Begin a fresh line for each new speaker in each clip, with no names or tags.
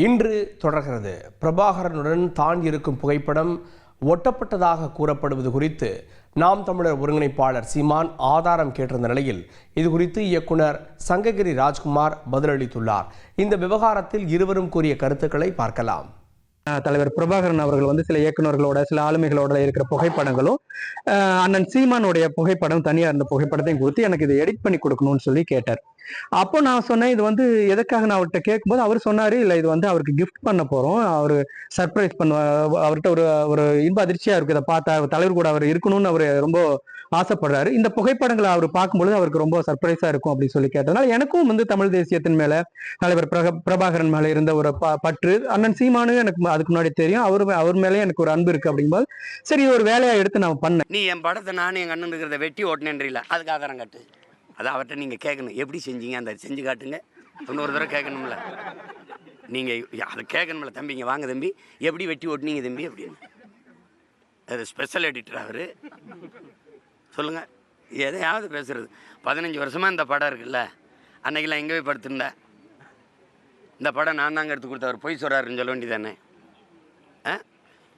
இன்று தொடர்கிறது. பிரபாகரனுடன் தான் இருக்கும் புகைப்படம் ஒட்டப்பட்டதாக கூறப்படுவது குறித்து நாம் தமிழர் ஒருங்கிணைப்பாளர் சீமான் ஆதாரம் கேட்டிருந்த நிலையில் இது குறித்து இயக்குனர் சங்ககிரி ராஜ்குமார் பதிலளித்துள்ளார். இந்த விவகாரத்தில் இருவரும் கூறிய கருத்துக்களை பார்க்கலாம்.
தலைவர் பிரபாகரன் அவர்கள் சில இயக்குநர்களோட சில ஆளுமைகளோட இருக்கிற புகைப்படங்களும் அண்ணன் சீமானுடைய புகைப்படம் தனியா இருந்த புகைப்படத்தையும் கொடுத்து எனக்கு இதை எடிட் பண்ணி கொடுக்கணும்னு சொல்லி கேட்டார். அப்போ நான் சொன்னேன், இது எதுக்காக நான் அவர்கிட்ட கேட்கும்போது அவர் சொன்னாரு, இல்லை இது அவருக்கு கிஃப்ட் பண்ண போறோம், அவரு சர்ப்ரைஸ் அவர்கிட்ட ஒரு இன்ப அதிர்ச்சியா இருக்கு, இதை பார்த்தா தலைவர் கூட அவர் இருக்கணும்னு அவர் ரொம்ப ஆசைப்படுறாரு. இந்த புகைப்படங்களை அவர் பார்க்கும்பொழுது அவருக்கு ரொம்ப சர்ப்ரைஸா இருக்கும் அப்படின்னு சொல்லி கேட்டதுனால எனக்கும் தமிழ் தேசியத்தின் மேல தலைவர் பிரபாகரன் மேல இருந்த ஒரு பற்று, அண்ணன் சீமானு எனக்கு அதுக்கு முன்னாடி தெரியும், அவர் மேலே எனக்கு ஒரு அன்பு இருக்கு அப்படிங்கும்போது சரி ஒரு வேலையா எடுத்து நான் பண்ணேன்.
நீ என் படத்தை நானும் எங்க அண்ணன் இருக்கிறத வெட்டி ஓட்டினேன்றீங்களா, அதுக்கு ஆதாரம் காட்டு. அதை அவர்கிட்ட நீங்கள் கேட்கணும், எப்படி செஞ்சீங்க அந்த செஞ்சு காட்டுங்க, இன்னொரு தடவை கேட்கணும்ல, நீங்கள் அதை கேட்கணும்ல. தம்பிங்க வாங்க தம்பி, எப்படி வெட்டி ஓட்டினீங்க தம்பி அப்படின்னு. அது ஸ்பெஷல் எடிட்டர் அவர், சொல்லுங்கள். எதையாவது பேசுகிறது. 15 வருஷமாக இந்த படம் இருக்குல்ல, அன்னைக்கெல்லாம் எங்கே போய் படுத்திருந்தேன். இந்த படம் நான் தாங்க எடுத்து கொடுத்தவர், பொய் சொல்கிறாருன்னு சொல்ல வேண்டியதானே.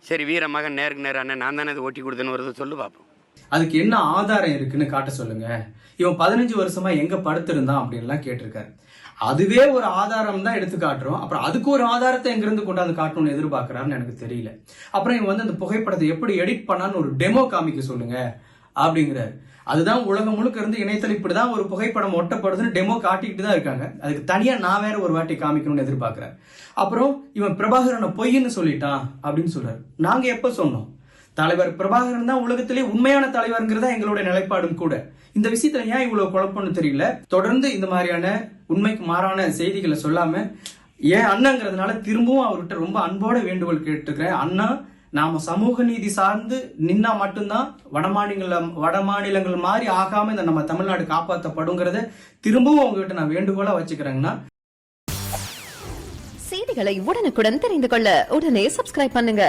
சரி, வீர மகன் நேருக்கு நேரம் அண்ணன் நான் தானே இதை ஓட்டி கொடுத்தேன்னு வருது, சொல்லு பார்ப்போம்.
அதுக்கு என்ன ஆதாரம் இருக்குன்னு காட்ட சொல்லுங்க. இவன் 15 வருஷமா எங்க படுத்திருந்தான் அப்படின்லாம் கேட்டிருக்காரு. அதுவே ஒரு ஆதாரம் தான் எடுத்து காட்டுறோம். அப்புறம் அதுக்கு ஒரு ஆதாரத்தை எங்கிருந்து கொண்டாந்து காட்டணும்னு எதிர்பார்க்கிறாருன்னு எனக்கு தெரியல. அப்புறம் இவன் அந்த புகைப்படத்தை எப்படி எடிட் பண்ணான்னு ஒரு டெமோ காமிக்க சொல்லுங்க அப்படிங்கிறாரு. அதுதான் உலகம் முழுக்க இருந்து இணையத்தில் இப்படிதான் ஒரு புகைப்படம் ஒட்டப்படுதுன்னு டெமோ காட்டிக்கிட்டு தான் இருக்காங்க. அதுக்கு தனியா நான் வேற ஒரு வாட்டி காமிக்கணும்னு எதிர்பார்க்கிறேன். அப்புறம் இவன் பிரபாகரனை பொய்ன்னு சொல்லிட்டான் அப்படின்னு சொல்றாரு. நாங்க எப்ப சொன்னோம்? தலைவர் பிரபாகரன் தான் உலகத்திலே உண்மையான தலைவர்ங்கிறதா எங்களுடைய நிலைப்பாடும் கூட. இந்த விஷயத்துல ஏன் இவ்வளவு குழப்பம்னு தெரியல. தொடர்ந்து இந்த மாதிரியான உண்மைக்கு மாறான செய்திகளை சொல்லாம ஏன் அண்ணங்கிறதுனால திரும்பவும் அவர்கிட்ட ரொம்ப அன்போட வேண்டுகோள் கேட்டுக்கிறேன். அண்ணா, நாம சமூக நீதி சார்ந்து நின்னா மட்டும்தான் வடமாநிலங்கள் மாதிரி ஆகாம இந்த நம்ம தமிழ்நாடு காப்பாற்றப்படுங்கிறத திரும்பவும் உங்ககிட்ட நான் வேண்டுகோளா வச்சுக்கிறேங்கண்ணா.
செய்திகளை உடனுக்குடன் தெரிந்து கொள்ள உடனே சப்ஸ்கிரைப் பண்ணுங்க.